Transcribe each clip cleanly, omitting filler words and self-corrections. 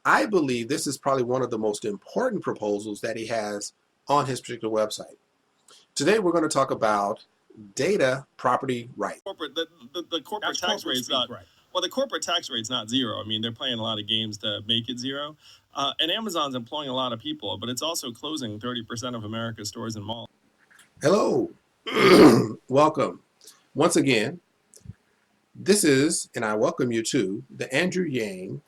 I believe this is probably one of the most important proposals that he has on his particular website. Today we're going to talk about data property rights. The corporate tax rate's not right. Well, the corporate tax rate's not zero. I mean, they're playing a lot of games to make it zero. And Amazon's employing a lot of people, but it's also closing 30% of America's stores and malls. Hello, welcome. Once again, this is, and I welcome you to, the Andrew Yang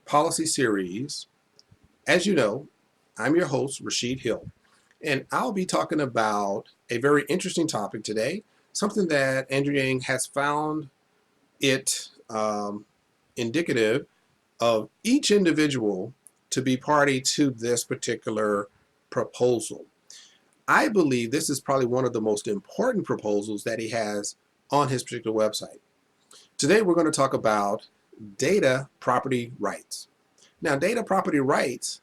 Policy Series. As you know, I'm your host, Rashid Hill, and I'll be talking about a very interesting topic today, something that Andrew Yang has found it indicative of each individual to be party to this particular proposal. I believe this is probably one of the most important proposals that he has on his particular website. Today we're going to talk about data property rights. Now, data property rights,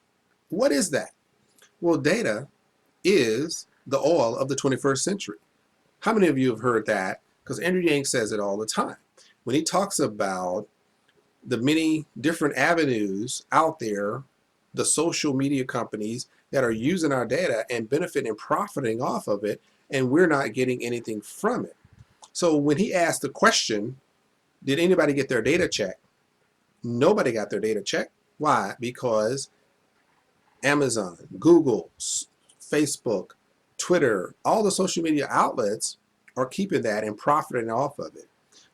what is that? Well, data is the oil of the 21st century. How many of you have heard that? Because Andrew Yang says it all the time. When he talks about the many different avenues out there, the social media companies that are using our data and benefiting and profiting off of it, and we're not getting anything from it. So when he asked the question, did anybody get their data checked? Nobody got their data checked. Why? Because Amazon, Google, Facebook, Twitter, all the social media outlets are keeping that and profiting off of it.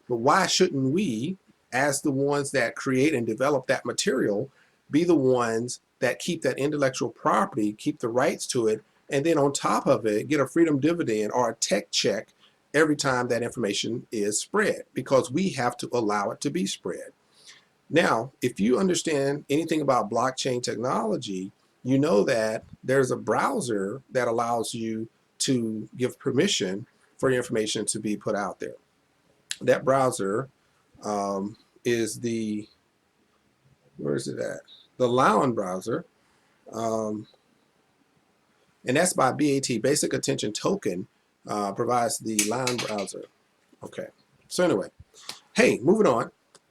But why shouldn't we, as the ones that create and develop that material, be the ones that keep that intellectual property, keep the rights to it, and then on top of it, get a freedom dividend or a tech check every time that information is spread, because we have to allow it to be spread. Now, if you understand anything about blockchain technology, you know that there's a browser that allows you to give permission for your information to be put out there. That browser is the, where is it at? The Lion browser, and that's by BAT, Basic Attention Token, provides the Lion browser. Okay, so anyway, hey, moving on,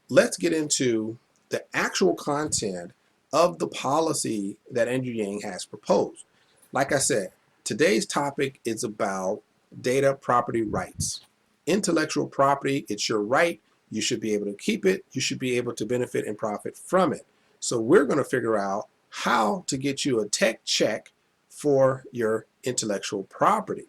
let's get into the actual content of the policy that Andrew Yang has proposed. Like I said, today's topic is about data property rights. Intellectual property, it's your right. You should be able to keep it. You should be able to benefit and profit from it. So we're going to figure out how to get you a tech check for your intellectual property.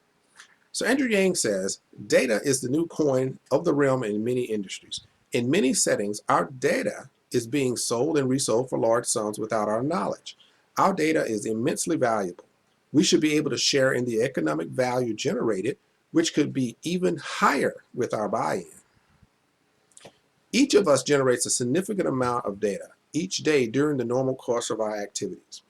So Andrew Yang says, data is the new coin of the realm in many industries. In many settings, our data is being sold and resold for large sums without our knowledge. Our data is immensely valuable. We should be able to share in the economic value generated, which could be even higher with our buy-in. Each of us generates a significant amount of data each day during the normal course of our activities.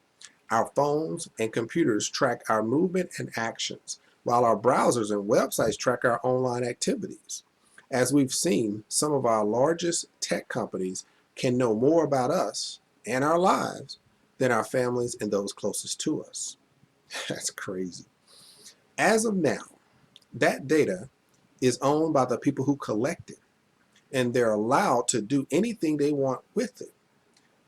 Our phones and computers track our movement and actions, while our browsers and websites track our online activities. As we've seen, some of our largest tech companies can know more about us and our lives than our families and those closest to us. That's crazy. As of now, that data is owned by the people who collect it, and they're allowed to do anything they want with it.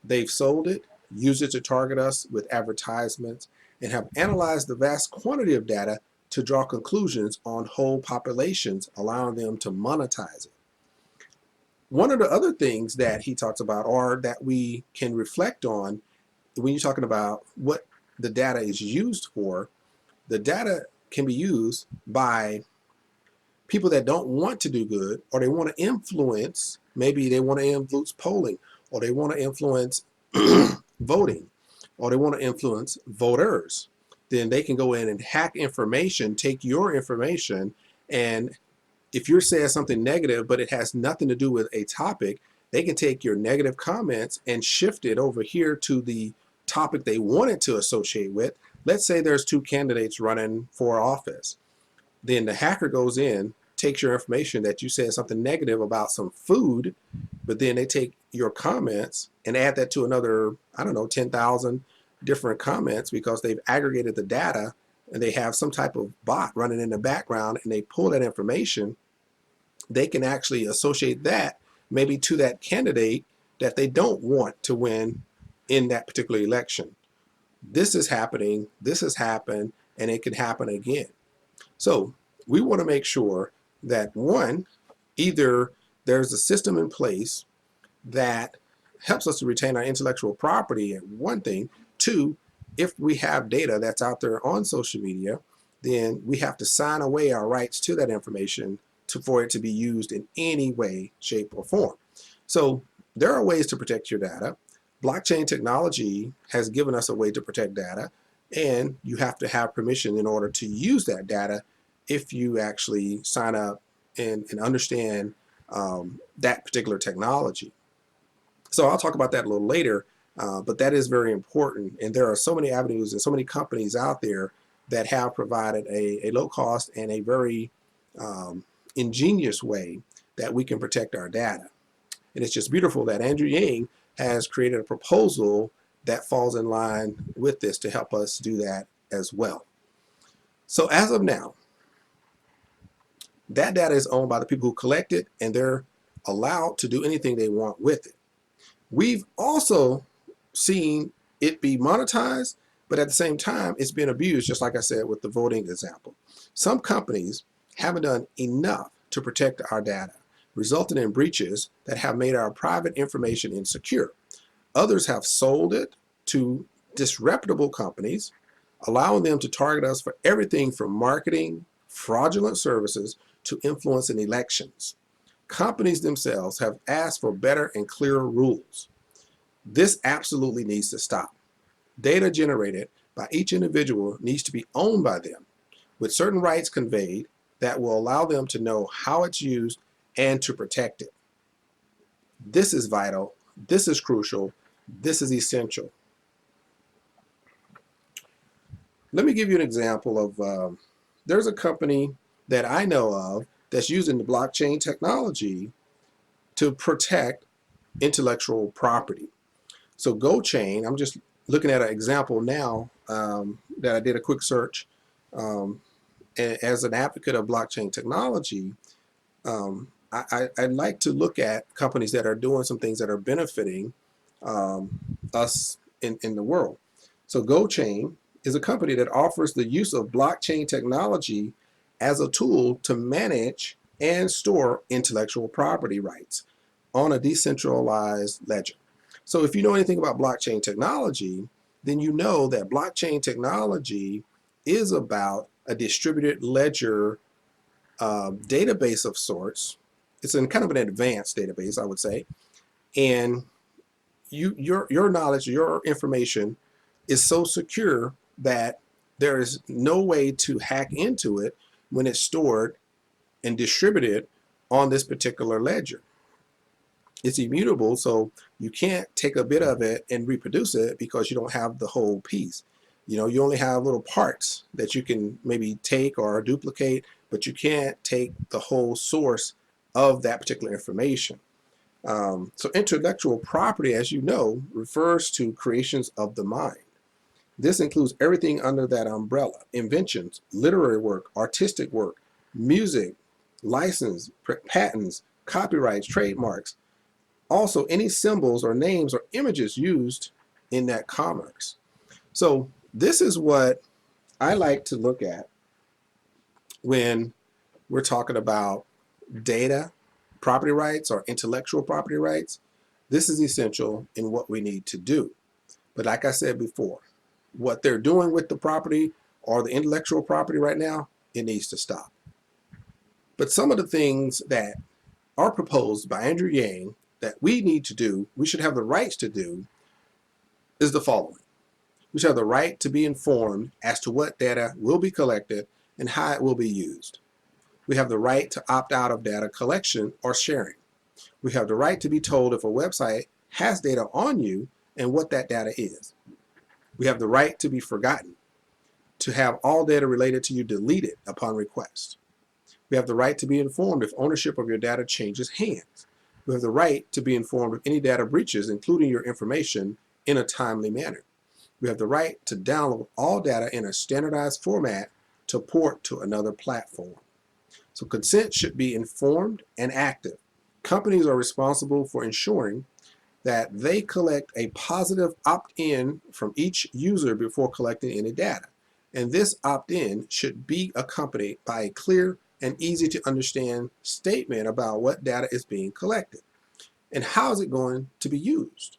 They've sold it, used it to target us with advertisements, and have analyzed the vast quantity of data to draw conclusions on whole populations, allowing them to monetize it. One of the other things that he talks about, or that we can reflect on when you're talking about what the data is used for, the data can be used by people that don't want to do good, or they want to influence, maybe they want to influence polling, or they want to influence voting, or they want to influence voters. Then they can go in and hack information, take your information, and if you're saying something negative, but it has nothing to do with a topic, they can take your negative comments and shift it over here to the topic they wanted to associate with. Let's say there's two candidates running for office. Then the hacker goes in, takes your information that you said something negative about some food, but then they take your comments and add that to another, I don't know, 10,000 different comments, because they've aggregated the data and they have some type of bot running in the background, and they pull that information. They can actually associate that maybe to that candidate that they don't want to win in that particular election. This is happening, this has happened, and it can happen again. So we want to make sure that one, either there's a system in place that helps us to retain our intellectual property, and one thing. Two, if we have data that's out there on social media, then we have to sign away our rights to that information for it to be used in any way, shape, or form. So there are ways to protect your data. Blockchain technology has given us a way to protect data, and you have to have permission in order to use that data if you actually sign up and understand that particular technology. So I'll talk about that a little later, but that is very important. And there are so many avenues and so many companies out there that have provided a low cost and a very ingenious way that we can protect our data. And it's just beautiful that Andrew Yang has created a proposal that falls in line with this to help us do that as well. So as of now, that data is owned by the people who collect it, and they're allowed to do anything they want with it. We've also seen it be monetized, but at the same time, it's been abused, just like I said with the voting example. Some companies haven't done enough to protect our data, resulting in breaches that have made our private information insecure. Others have sold it to disreputable companies, allowing them to target us for everything from marketing, fraudulent services, to influence in elections. Companies themselves have asked for better and clearer rules. This absolutely needs to stop. Data generated by each individual needs to be owned by them, with certain rights conveyed that will allow them to know how it's used and to protect it. This is vital. This is crucial. This is essential. Let me give you an example of there's a company that I know of that's using the blockchain technology to protect intellectual property. So GoChain, I'm just looking at an example now that I did a quick search. As an advocate of blockchain technology, I like to look at companies that are doing some things that are benefiting us in the world. So GoChain is a company that offers the use of blockchain technology as a tool to manage and store intellectual property rights on a decentralized ledger. So if you know anything about blockchain technology, then you know that blockchain technology is about a distributed ledger database of sorts. It's in kind of an advanced database, I would say. And your knowledge, your information is so secure that there is no way to hack into it when it's stored and distributed on this particular ledger. It's immutable, so you can't take a bit of it and reproduce it because you don't have the whole piece. You know, you only have little parts that you can maybe take or duplicate, but you can't take the whole source of that particular information. So intellectual property, as you know, refers to creations of the mind. This includes everything under that umbrella: inventions, literary work, artistic work, music, license, patents, copyrights, trademarks, also any symbols or names or images used in that commerce. So this is what I like to look at when we're talking about data, property rights, or intellectual property rights. This is essential in what we need to do. But like I said before, what they're doing with the property or the intellectual property right now, it needs to stop. But some of the things that are proposed by Andrew Yang that we need to do, we should have the rights to do, is the following. We should have the right to be informed as to what data will be collected and how it will be used. We have the right to opt out of data collection or sharing. We have the right to be told if a website has data on you and what that data is. We have the right to be forgotten, to have all data related to you deleted upon request. We have the right to be informed if ownership of your data changes hands. We have the right to be informed of any data breaches, including your information, in a timely manner. We have the right to download all data in a standardized format to port to another platform. So consent should be informed and active. Companies are responsible for ensuring that they collect a positive opt-in from each user before collecting any data. And this opt-in should be accompanied by a clear and easy to understand statement about what data is being collected and how is it going to be used.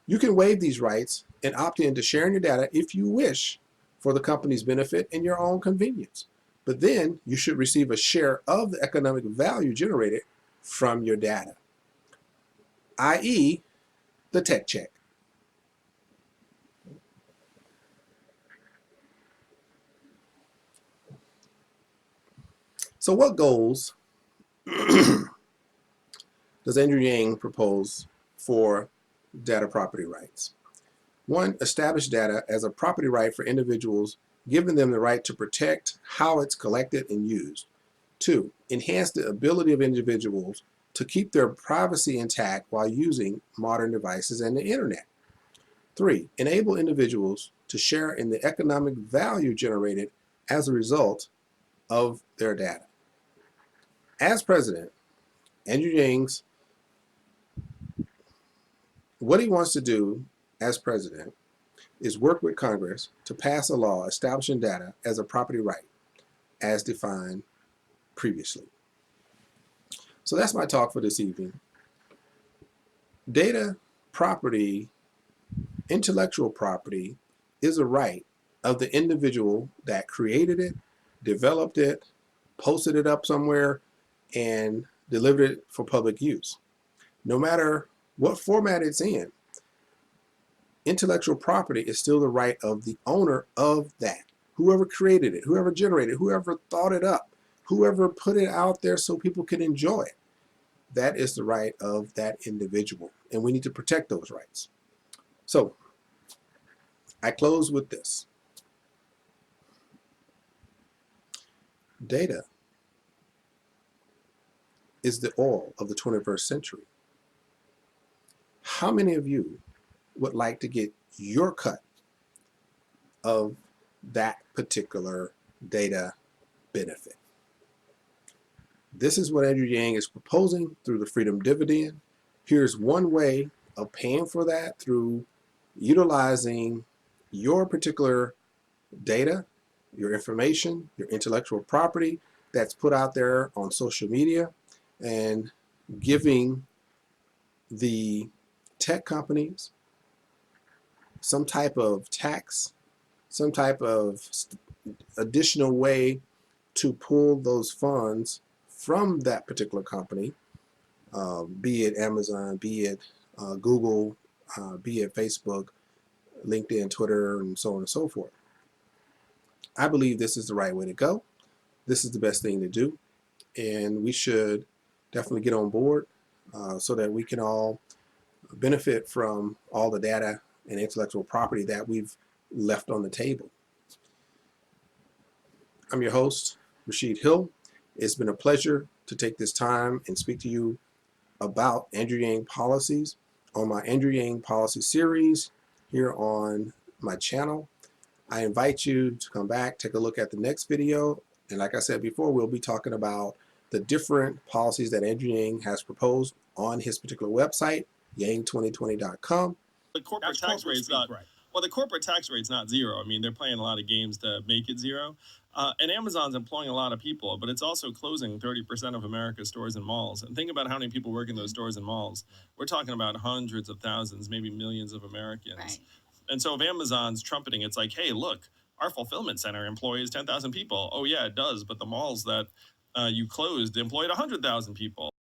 You can waive these rights and opt in to sharing your data if you wish for the company's benefit and your own convenience. But then you should receive a share of the economic value generated from your data, i.e., the tech check. So what goals does Andrew Yang propose for data property rights? One, establish data as a property right for individuals, giving them the right to protect how it's collected and used. Two, enhance the ability of individuals to keep their privacy intact while using modern devices and the internet. Three, enable individuals to share in the economic value generated as a result of their data. As president, Andrew Yang's what he wants to do as president is work with Congress to pass a law establishing data as a property right as defined previously. So that's my talk for this evening. Data property, intellectual property, is a right of the individual that created it, developed it, posted it up somewhere, and delivered it for public use. No matter what format it's in, intellectual property is still the right of the owner of that. Whoever created it, whoever generated it, whoever thought it up, whoever put it out there so people can enjoy it. That is the right of that individual, and we need to protect those rights. So I close with this. Data is the oil of the 21st century. How many of you would like to get your cut of that particular data benefit? This is what Andrew Yang is proposing through the Freedom Dividend. Here's one way of paying for that through utilizing your particular data, your information, your intellectual property that's put out there on social media, and giving the tech companies some type of tax, some type of additional way to pull those funds from that particular company, be it Amazon, be it Google, be it Facebook, LinkedIn, Twitter, and so on and so forth. I believe this is the right way to go. This is the best thing to do, and we should definitely get on board so that we can all benefit from all the data and intellectual property that we've left on the table. I'm your host, Rashid Hill. It's been a pleasure to take this time and speak to you about Andrew Yang policies on my Andrew Yang policy series here on my channel. I invite you to come back, take a look at the next video. And like I said before, we'll be talking about the different policies that Andrew Yang has proposed on his particular website, yang2020.com. The corporate tax rate's not right. Well, the corporate tax rate's not zero. I mean, they're playing a lot of games to make it zero. And Amazon's employing a lot of people, but it's also closing 30% of America's stores and malls. And think about how many people work in those stores and malls. We're talking about hundreds of thousands, maybe millions of Americans. Right. And so if Amazon's trumpeting, it's like, hey, look, our fulfillment center employs 10,000 people. Oh, yeah, it does. But the malls that you closed employed 100,000 people.